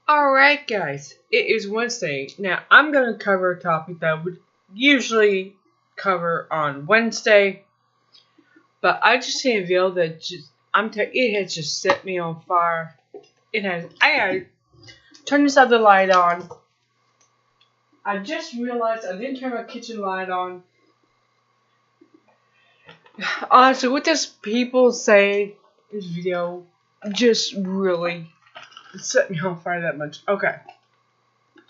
Alright guys, it is Wednesday. Now I'm going to cover a topic that I would usually cover on Wednesday. But I just seen a video that it has just set me on fire. I gotta turn this other light on. I just realized I didn't turn my kitchen light on. Honestly, what does people say in this video just really set me on fire that much. Okay.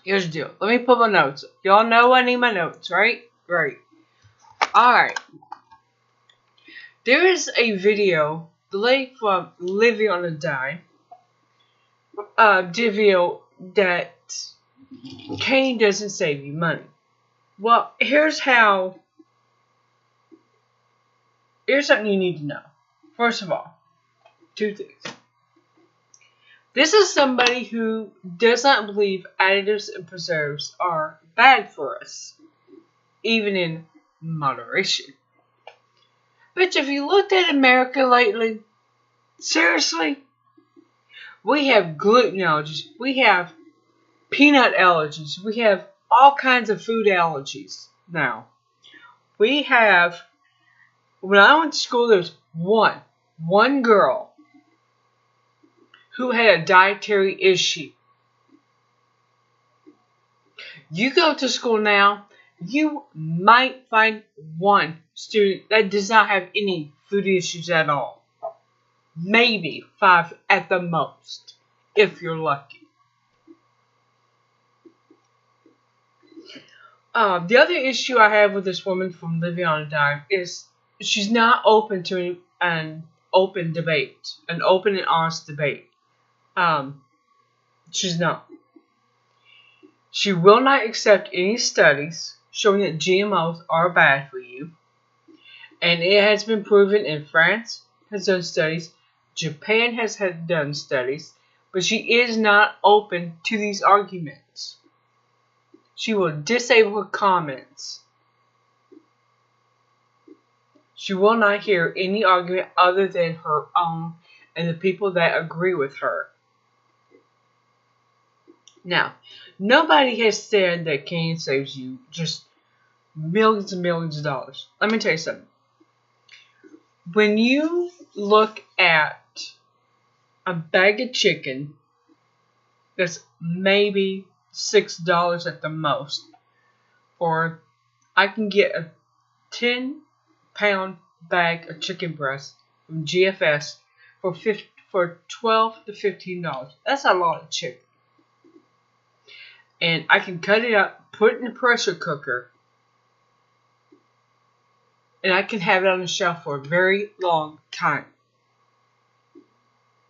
Here's the deal. Let me put my notes. Y'all know I need my notes, right? Great. Alright. There is a video, the lady from Living on a Dime, did a video that cane doesn't save you money. Well, here's something you need to know. First of all, two things. This is somebody who does not believe additives and preserves are bad for us, even in moderation. But if you looked at America lately, seriously, we have gluten allergies, we have peanut allergies, we have all kinds of food allergies now. We have, when I went to school, there was one girl who had a dietary issue. You go to school now, you might find one student that does not have any food issues at all. Maybe 5 at the most, if you're lucky. The other issue I have with this woman from Living on a Dime is she's not open to an open debate, an open and honest debate. She's not. She will not accept any studies showing that GMOs are bad for you. And it has been proven in France has done studies, Japan has done studies, but she is not open to these arguments. She will disable her comments. She will not hear any argument other than her own and the people that agree with her. Now, nobody has said that cane saves you just millions and millions of dollars. Let me tell you something. When you look at a bag of chicken that's maybe $6 at the most, or I can get a 10-pound bag of chicken breast from GFS for $12 to $15. That's a lot of chicken. And I can cut it up, put it in the pressure cooker, and I can have it on the shelf for a very long time.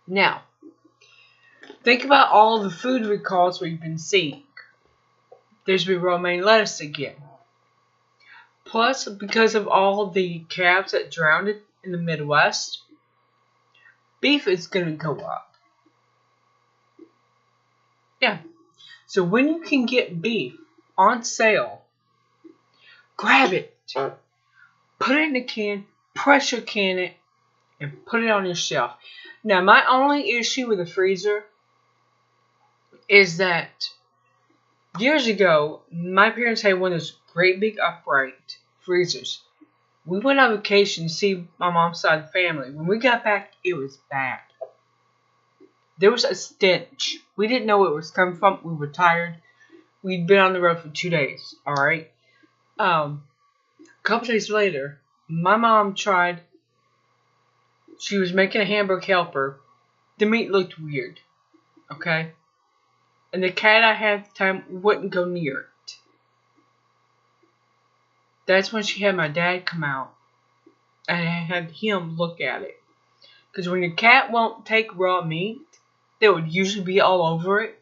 Now, think about all the food recalls we've been seeing. There's been romaine lettuce again. Plus, because of all the calves that drowned in the Midwest, beef is going to go up. Yeah. So when you can get beef on sale, grab it, put it in a can, pressure can it, and put it on your shelf. Now, my only issue with the freezer is that years ago, my parents had one of those great big upright freezers. We went on vacation to see my mom's side of the family. When we got back, it was bad. There was a stench. We didn't know where it was coming from. We were tired. We'd been on the road for 2 days. Alright. A couple days later, my mom tried. She was making a hamburger helper. The meat looked weird. Okay. And the cat I had at the time wouldn't go near it. That's when she had my dad come out. And I had him look at it. Because when your cat won't take raw meat, that would usually be all over it,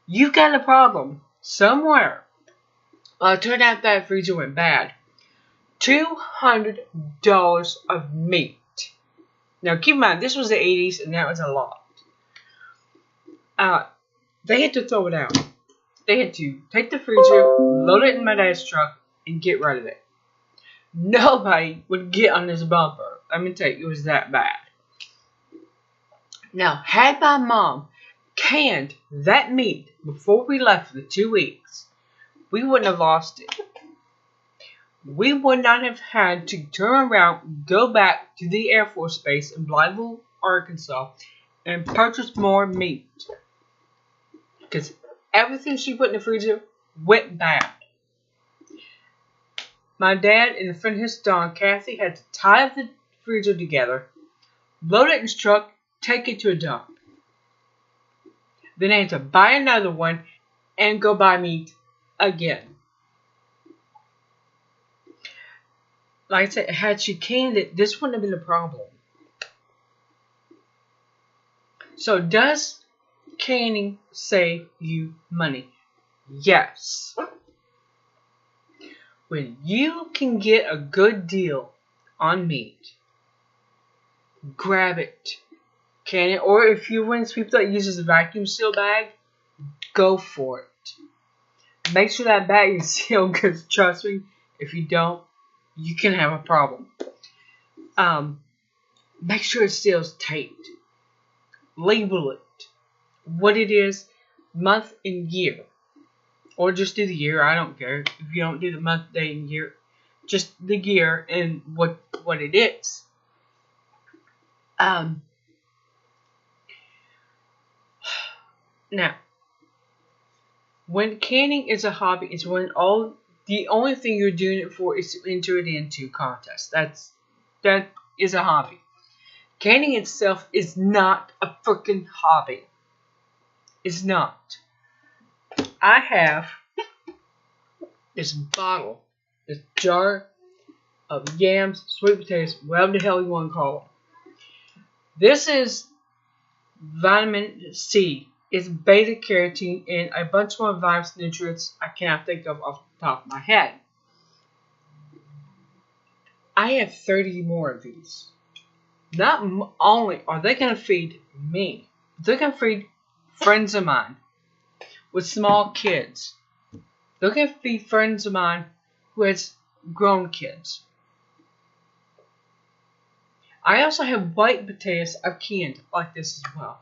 you've got a problem somewhere. Well, it turned out that freezer went bad. $200 of meat. Now, keep in mind, this was the 80s, and that was a lot. They had to throw it out. They had to take the freezer, load it in my dad's truck, and get rid of it. Nobody would get on this bumper. Let me tell you, it was that bad. Now, had my mom canned that meat before we left for the 2 weeks, we wouldn't have lost it. We would not have had to turn around, go back to the Air Force Base in Blytheville, Arkansas, and purchase more meat. Because everything she put in the freezer went bad. My dad and a friend of his, Don Kathy, had to tie up the freezer together, load it in his truck, take it to a dump. Then I had to buy another one and go buy meat again. Like I said, had she canned it, this wouldn't have been a problem. So does canning save you money? Yes. When you can get a good deal on meat, grab it. Can it? Or if you're one of those people that uses a vacuum seal bag, go for it. Make sure that bag is sealed, because trust me, if you don't, you can have a problem. Make sure it seals tight. Label it. What it is, month and year. Or just do the year, I don't care. If you don't do the month, day, and year, just the year and what it is. Now, when canning is a hobby, it's when the only thing you're doing it for is to enter it into contests. That is a hobby. Canning itself is not a freaking hobby. It's not. I have this bottle, this jar of yams, sweet potatoes, whatever the hell you want to call them. This is vitamin C. It's beta carotene and a bunch more vitamins and nutrients I cannot think of off the top of my head. I have 30 more of these. Not only are they going to feed me, they're going to feed friends of mine with small kids. They're going to feed friends of mine who has grown kids. I also have white potatoes I've canned like this as well.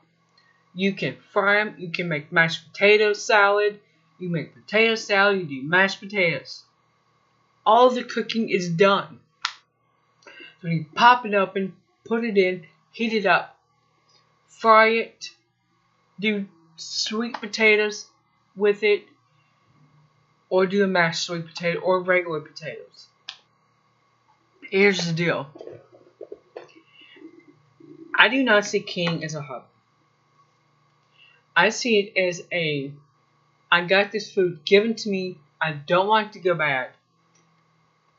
You can fry them. You can make mashed potato salad. You make potato salad. You do mashed potatoes. All the cooking is done. So you pop it open, put it in, heat it up, fry it, do sweet potatoes with it, or do a mashed sweet potato or regular potatoes. Here's the deal. I do not see canning as a hobby. I see it as I got this food given to me. I don't want it to go bad.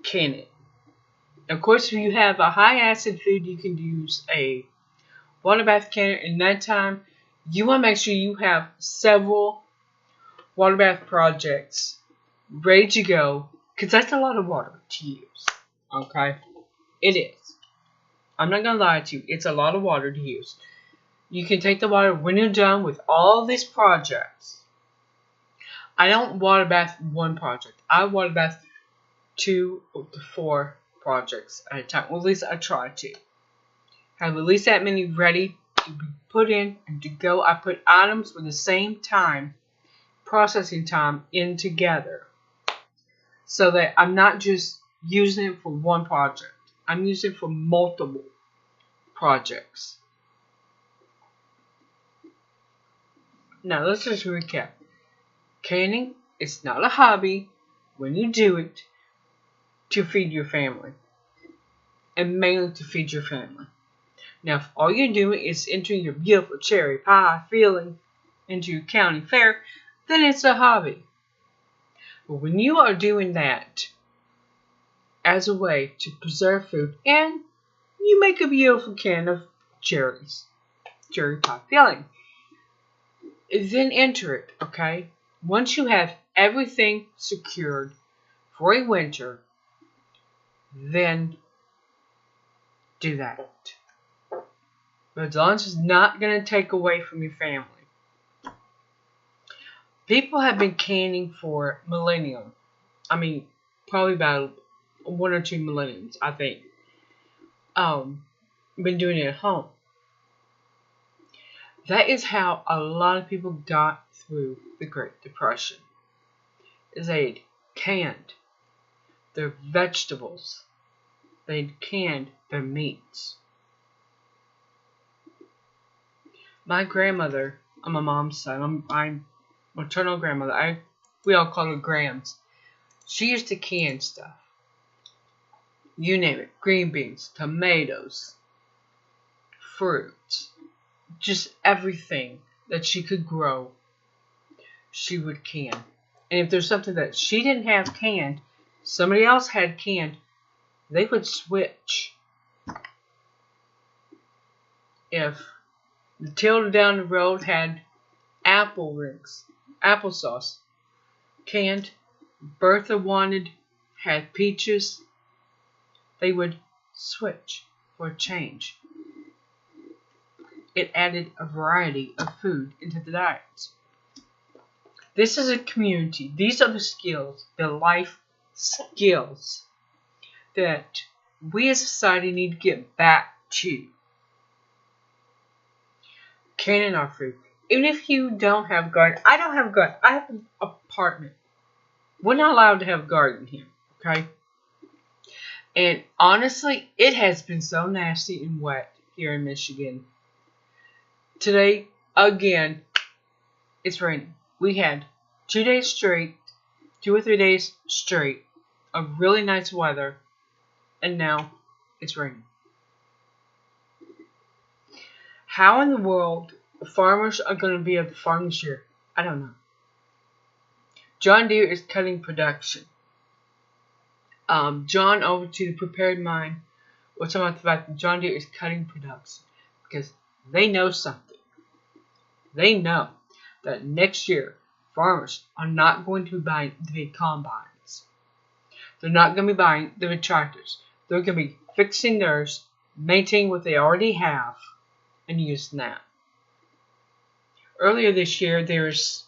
Can it? Of course, if you have a high acid food, you can use a water bath canner. In that time, you want to make sure you have several water bath projects ready to go, because that's a lot of water to use. Okay? It is. I'm not going to lie to you. It's a lot of water to use. You can take the water when you're done with all these projects. I don't water bath one project. I water bath 2 to 4 projects at a time. Well, at least I try to. Have at least that many ready to be put in and to go. I put items with the same time, processing time, in together. So that I'm not just using it for one project. I'm using it for multiple projects. Now let's just recap. Canning is not a hobby when you do it to feed your family. And mainly to feed your family. Now if all you're doing is entering your beautiful cherry pie feeling into your county fair, then it's a hobby. But when you are doing that as a way to preserve food and you make a beautiful can of cherries, cherry pie filling, then enter it, okay? Once you have everything secured for a winter, then do that. But as long as it's not going to take away from your family. People have been canning for millennium. I mean, probably about 1 or 2 millenniums, I think. Been doing it at home. That is how a lot of people got through the Great Depression. Is they'd canned their vegetables. They'd canned their meats. My grandmother, on my mom's side, my maternal grandmother, we all call her Grams. She used to can stuff. You name it. Green beans, tomatoes, fruits, just everything that she could grow, she would can. And if there's something that she didn't have canned, somebody else had canned, they would switch. If Matilda down the road had apple rings, applesauce, canned, Bertha had peaches, they would switch for a change. It added a variety of food into the diets. This is a community. These are the skills, the life skills that we as a society need to get back to. Canning our food. Even if you don't have a garden. I don't have a garden. I have an apartment. We're not allowed to have a garden here. Okay? And honestly, it has been so nasty and wet here in Michigan. Today, again, it's raining. We had 2 days straight, 2 or 3 days straight of really nice weather, and now it's raining. How in the world farmers are going to be able to farm this year? I don't know. John Deere is cutting production. John over to the Prepared Mind was talking about the fact that John Deere is cutting production because they know something. They know that next year farmers are not going to be buying the big combines. They're not going to be buying the big tractors. They're going to be fixing theirs, maintaining what they already have, and using that. Earlier this year, there's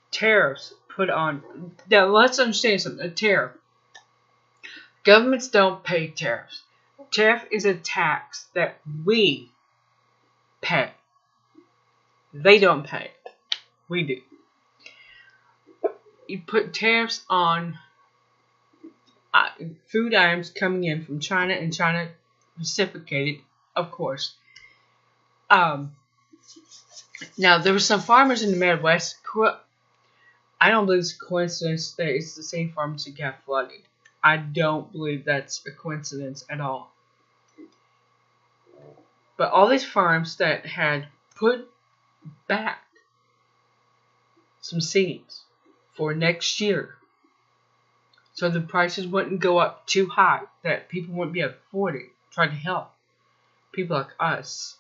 tariffs put on. Now, let's understand something. A tariff. Governments don't pay tariffs. Tariff is a tax that we pay. They don't pay it. We do. You put tariffs on food items coming in from China, and China reciprocated, of course. Now, there were some farmers in the Midwest. I don't believe it's a coincidence that it's the same farmers that got flooded. I don't believe that's a coincidence at all. But all these farms that had put back some seeds for next year, so the prices wouldn't go up too high, that people wouldn't be able to afford it, trying to help people like us.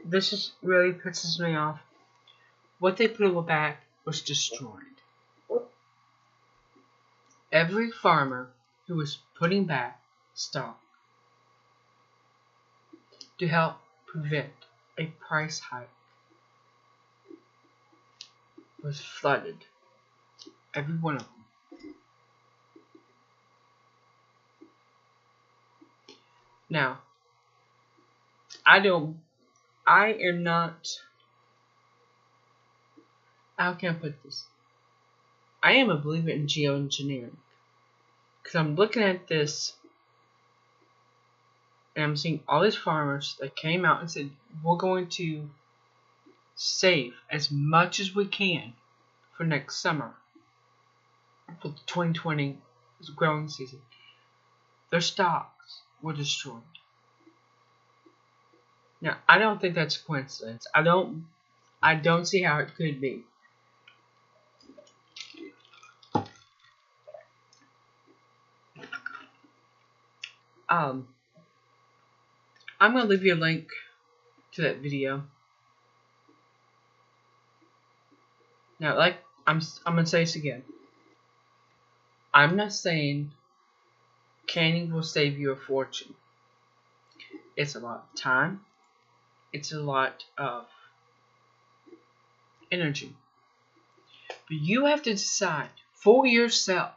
This is really pisses me off. What they put back was destroyed. Every farmer who was putting back stock to help prevent a price hike was flooded. Every one of them. Now, I am not, how can I put this? I am a believer in geoengineering. Because I'm looking at this, and I'm seeing all these farmers that came out and said, we're going to save as much as we can for next summer, for the 2020 growing season. Their stocks were destroyed. Now, I don't think that's a coincidence. I don't see how it could be. I'm going to leave you a link to that video. Now, I'm going to say this again. I'm not saying canning will save you a fortune. It's a lot of time. It's a lot of energy. But you have to decide for yourself,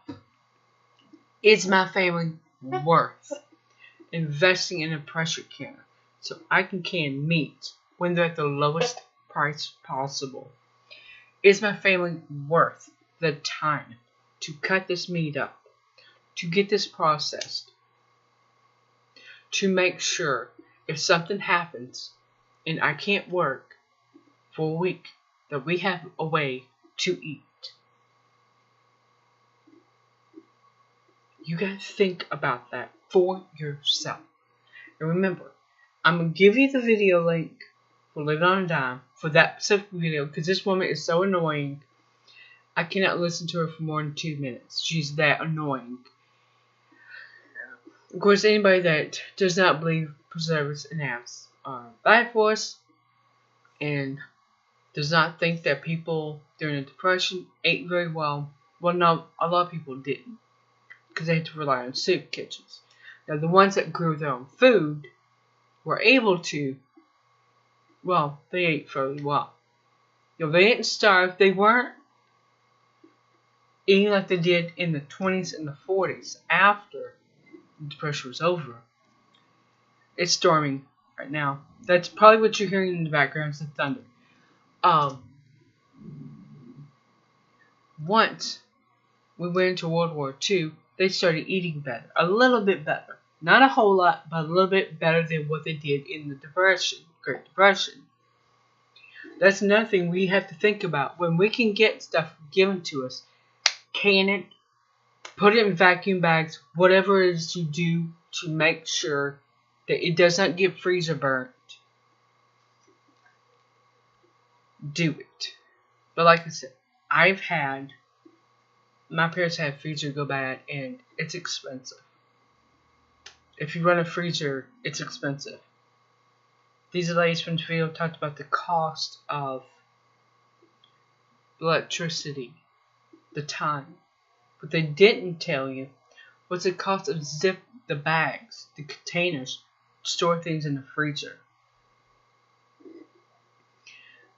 is my family worth investing in a pressure canner so I can can meat when they're at the lowest price possible? Is my family worth the time to cut this meat up, to get this processed, to make sure if something happens and I can't work for a week, that we have a way to eat? You gotta think about that for yourself. And remember, I'm gonna give you the video link for Live It on a Dime for that specific video because this woman is so annoying. I cannot listen to her for more than 2 minutes. She's that annoying. Of course, anybody that does not believe preservatives and apps are bad for us and does not think that people during the Depression ate very well. Well, no, a lot of people didn't because they had to rely on soup kitchens. Now, the ones that grew their own food were able to, well, they ate fairly well. You know, they didn't starve. They weren't eating like they did in the 20s and the 40s after the Depression was over. It's storming right now. That's probably what you're hearing in the background, is the thunder. Once we went into World War II, they started eating better. A little bit better. Not a whole lot, but a little bit better than what they did in the Depression, Great Depression. That's another thing we have to think about. When we can get stuff given to us, can it, put it in vacuum bags, whatever it is you do to make sure that it does not get freezer burnt. Do it. But like I said, my parents had freezer go bad and it's expensive. If you run a freezer, it's expensive. These ladies from the video talked about the cost of electricity, the time. But they didn't tell you what's the cost of zip the bags, the containers, store things in the freezer.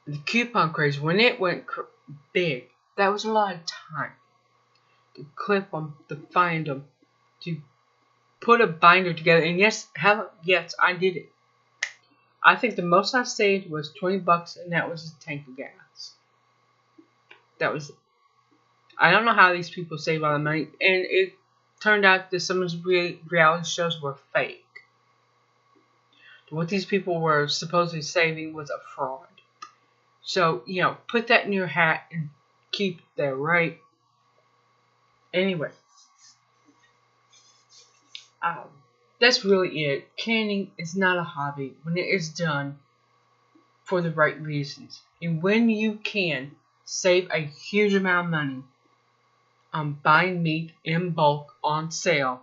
The coupon craze, when it went big, that was a lot of time to clip them, to find them, to put a binder together. And yes, I did it. I think the most I saved was $20, and that was a tank of gas. That was it. I don't know how these people save all the money, and it turned out that some of the reality shows were fake. What these people were supposedly saving was a fraud. So, you know, put that in your hat and keep it there, right? Anyway. That's really it. Canning is not a hobby when it is done for the right reasons. And when you can save a huge amount of money on buying meat in bulk on sale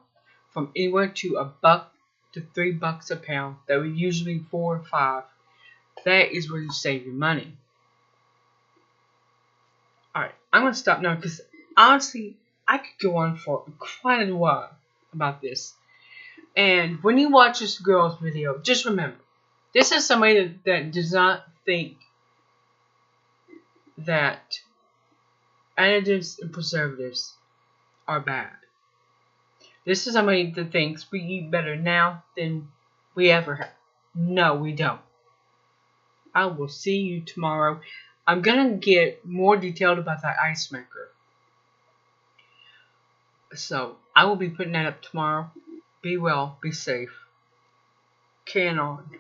from anywhere to $1 to $3 a pound, that would usually be $4 or $5. That is where you save your money. Alright, I'm going to stop now because honestly, I could go on for quite a while about this. And when you watch this girl's video, just remember, this is somebody that does not think that additives and preservatives are bad. This is somebody that thinks we eat better now than we ever have. No, we don't. I will see you tomorrow. I'm going to get more detailed about that ice maker. So, I will be putting that up tomorrow. Be well, be safe. Can on.